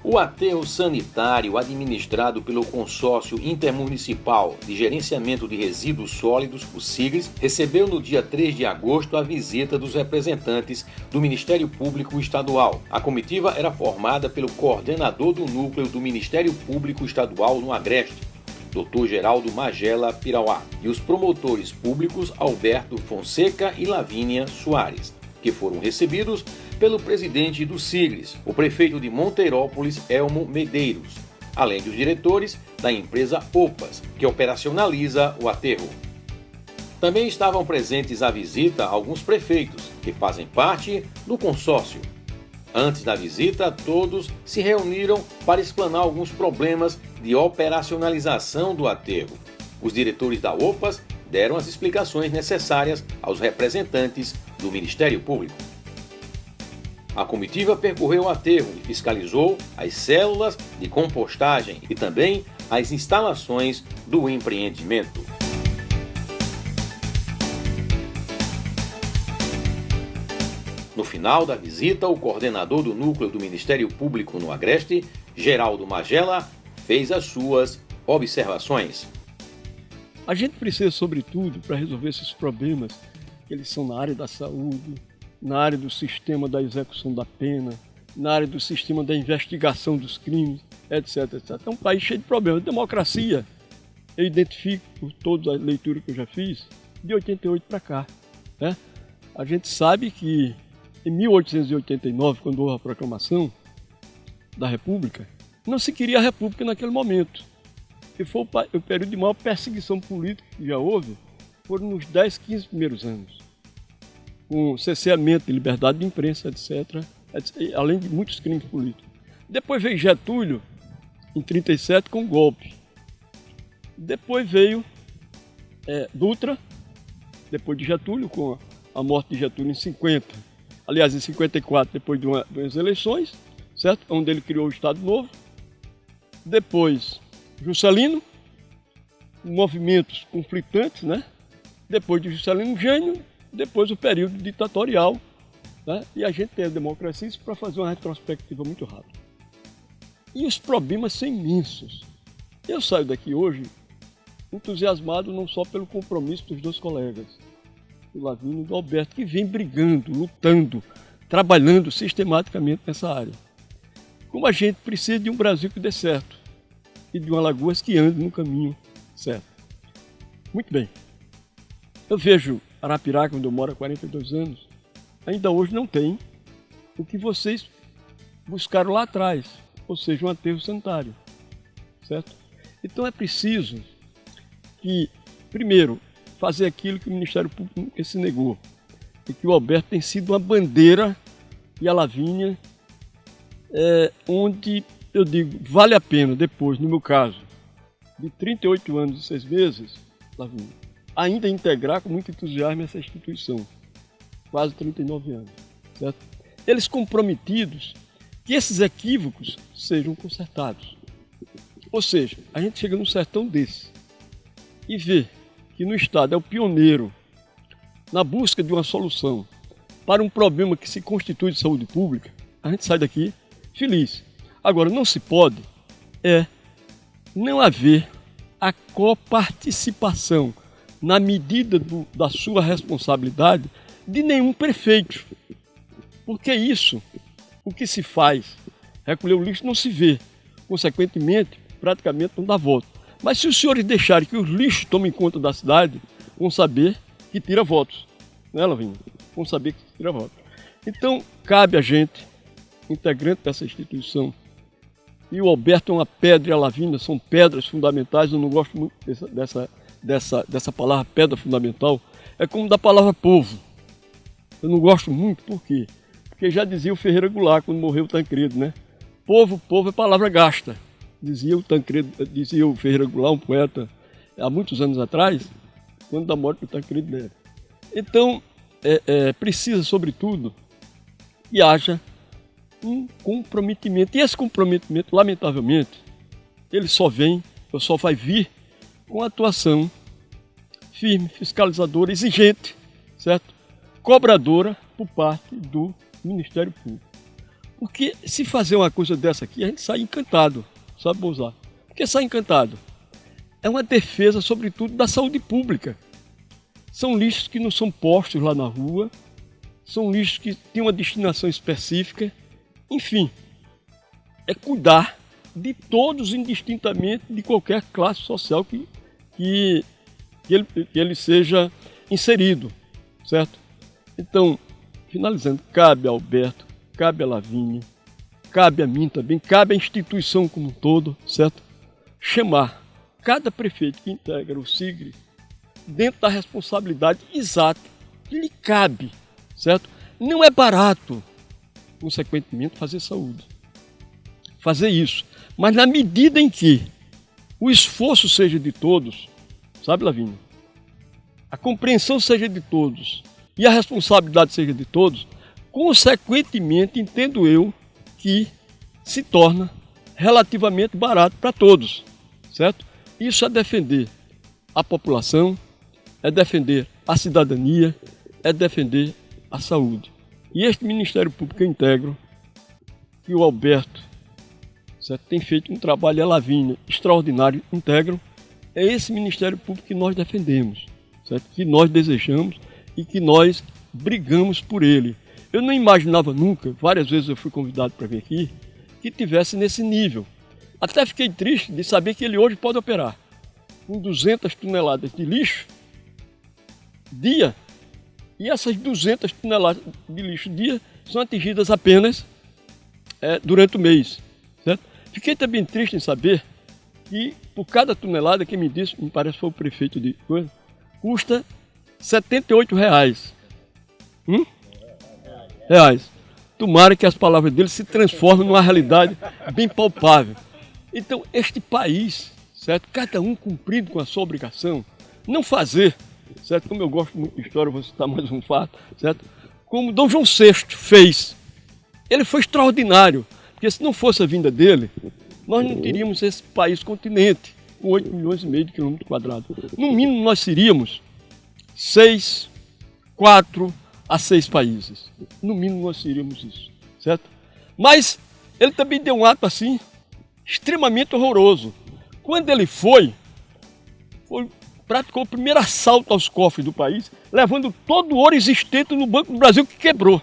O aterro sanitário administrado pelo Consórcio Intermunicipal de Gerenciamento de Resíduos Sólidos, o SIGRES, recebeu no dia 3 de agosto a visita dos representantes do Ministério Público Estadual. A comitiva era formada pelo coordenador do núcleo do Ministério Público Estadual no Agreste, Dr. Geraldo Magela Pirauá, e os promotores públicos Alberto Fonseca e Lavínia Soares, que foram recebidos pelo presidente do SIGRES, o prefeito de Monteirópolis, Elmo Medeiros, além dos diretores da empresa OPAS, que operacionaliza o aterro. Também estavam presentes à visita alguns prefeitos, que fazem parte do consórcio. Antes da visita, todos se reuniram para explanar alguns problemas de operacionalização do aterro. Os diretores da OPAS deram as explicações necessárias aos representantes do Ministério Público. A comitiva percorreu o aterro e fiscalizou as células de compostagem e também as instalações do empreendimento. No final da visita, o coordenador do núcleo do Ministério Público no Agreste, Geraldo Magela, fez as suas observações. A gente precisa, sobretudo, para resolver esses problemas, que eles são na área da saúde, na área do sistema da execução da pena, na área do sistema da investigação dos crimes, etc, etc. É um país cheio de problemas. Democracia, eu identifico, por toda a leitura que eu já fiz, de 88 para cá. Né? A gente sabe que em 1889, quando houve a proclamação da República, não se queria a República naquele momento. E foi o período de maior perseguição política que já houve, foram nos 10, 15 primeiros anos. Com cerceamento de liberdade de imprensa, etc., além de muitos crimes políticos. Depois veio Getúlio, em 1937, com o golpe. Depois veio Dutra, depois de Getúlio, com a morte de Getúlio em 50. Aliás, em 54, depois de umas eleições, certo? Onde ele criou o Estado Novo. Depois, Juscelino, movimentos conflitantes, né? Depois de Juscelino Gênio, depois o período ditatorial, né? E a gente tem a democracia para fazer uma retrospectiva muito rápida. E os problemas são imensos. Eu saio daqui hoje entusiasmado não só pelo compromisso dos dois colegas, do Lavínia e do Alberto, que vem brigando, lutando, trabalhando sistematicamente nessa área. Como a gente precisa de um Brasil que dê certo e de uma Alagoas que ande no caminho certo. Muito bem. Eu vejo Arapiraca, onde eu moro há 42 anos, ainda hoje não tem o que vocês buscaram lá atrás, ou seja, um aterro sanitário, certo? Então é preciso que, primeiro, fazer aquilo que o Ministério Público nunca se negou, e que o Alberto tem sido uma bandeira, e a Lavínia, onde eu digo, vale a pena depois, no meu caso, de 38 anos e 6 meses, Lavínia, ainda integrar com muito entusiasmo essa instituição, quase 39 anos, certo? Eles comprometidos que esses equívocos sejam consertados. Ou seja, a gente chega num sertão desse e vê que no Estado é o pioneiro na busca de uma solução para um problema que se constitui de saúde pública, a gente sai daqui feliz. Agora, não se pode não haver a coparticipação na medida da sua responsabilidade de nenhum prefeito. Porque isso, o que se faz, recolher o lixo não se vê. Consequentemente, praticamente não dá voto. Mas se os senhores deixarem que os lixos tomem conta da cidade, vão saber que tira votos. Né, Lavínia? Vão saber que tira votos. Então, cabe a gente, integrante dessa instituição, e o Alberto é uma pedra e a Lavínia são pedras fundamentais. Eu não gosto muito dessa palavra pedra fundamental. É como da palavra povo. Eu não gosto muito, por quê? Porque já dizia o Ferreira Goulart quando morreu o Tancredo, né? Povo é palavra gasta. Dizia o Ferreira Goulart, um poeta, há muitos anos atrás, quando da morte do Tancredo Neves. Então, precisa, sobretudo, que haja um comprometimento. E esse comprometimento, lamentavelmente, ele só vai vir com atuação firme, fiscalizadora, exigente, certo? Cobradora por parte do Ministério Público. Porque se fazer uma coisa dessa aqui, a gente sai encantado, sabe, Bouzá? Por que sai encantado? É uma defesa, sobretudo, da saúde pública. São lixos que não são postos lá na rua, são lixos que têm uma destinação específica. Enfim, é cuidar de todos indistintamente, de qualquer classe social que ele seja inserido, certo? Então, finalizando, cabe a Alberto, cabe a Lavínia, cabe a mim também, cabe à instituição como um todo, certo? Chamar cada prefeito que integra o SIGRE dentro da responsabilidade exata que lhe cabe, certo? Não é barato, consequentemente, fazer saúde, fazer isso, mas na medida em que o esforço seja de todos, sabe, Lavínia? A compreensão seja de todos e a responsabilidade seja de todos, consequentemente, entendo eu que se torna relativamente barato para todos, certo? Isso é defender a população, é defender a cidadania, é defender a saúde. E este Ministério Público que eu integro, que o Alberto, certo, tem feito um trabalho, a Lavínia, extraordinário, integro, é esse Ministério Público que nós defendemos, certo? Que nós desejamos e que nós brigamos por ele. Eu não imaginava nunca, várias vezes eu fui convidado para vir aqui, que tivesse nesse nível. Até fiquei triste de saber que ele hoje pode operar com 200 toneladas de lixo dia, e essas 200 toneladas de lixo dia são atingidas apenas durante o mês, certo? Fiquei também triste em saber que por cada tonelada, quem me disse, me parece que foi o prefeito de coisa, custa R$78. Reais. Tomara que as palavras dele se transformem numa realidade bem palpável. Então, este país, certo? Cada um cumprindo com a sua obrigação, não fazer, certo? Como eu gosto muito de história, vou citar mais um fato, certo? Como Dom João VI fez. Ele foi extraordinário, porque se não fosse a vinda dele, nós não teríamos esse país continente, com 8,5 milhões de quilômetros quadrados. No mínimo, nós seríamos 4 a 6 países. No mínimo, nós seríamos isso, certo? Mas ele também deu um ato assim, extremamente horroroso. Quando ele praticou o primeiro assalto aos cofres do país, levando todo o ouro existente no Banco do Brasil, que quebrou,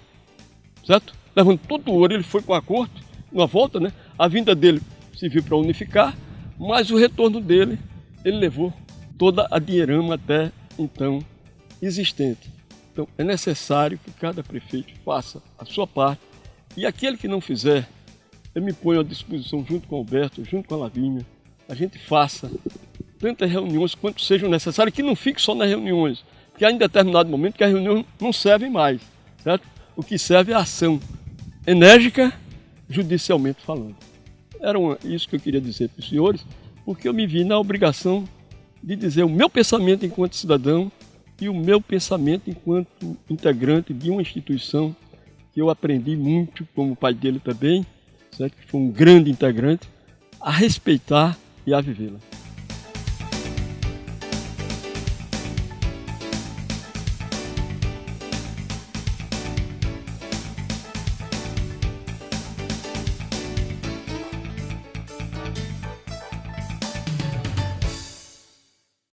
certo? Levando todo o ouro, ele foi com a corte, uma volta, né? A vinda dele serviu para unificar, mas o retorno dele, ele levou toda a dinheirama até então existente. Então é necessário que cada prefeito faça a sua parte, e aquele que não fizer, eu me ponho à disposição junto com o Alberto, junto com a Lavínia, a gente faça tantas reuniões quanto sejam necessárias, que não fique só nas reuniões, que há em determinado momento que as reuniões não servem mais, certo? O que serve é a ação enérgica, judicialmente falando. Era isso que eu queria dizer para os senhores, porque eu me vi na obrigação de dizer o meu pensamento enquanto cidadão e o meu pensamento enquanto integrante de uma instituição que eu aprendi muito, como o pai dele também, certo? Que foi um grande integrante, a respeitar e a vivê-la.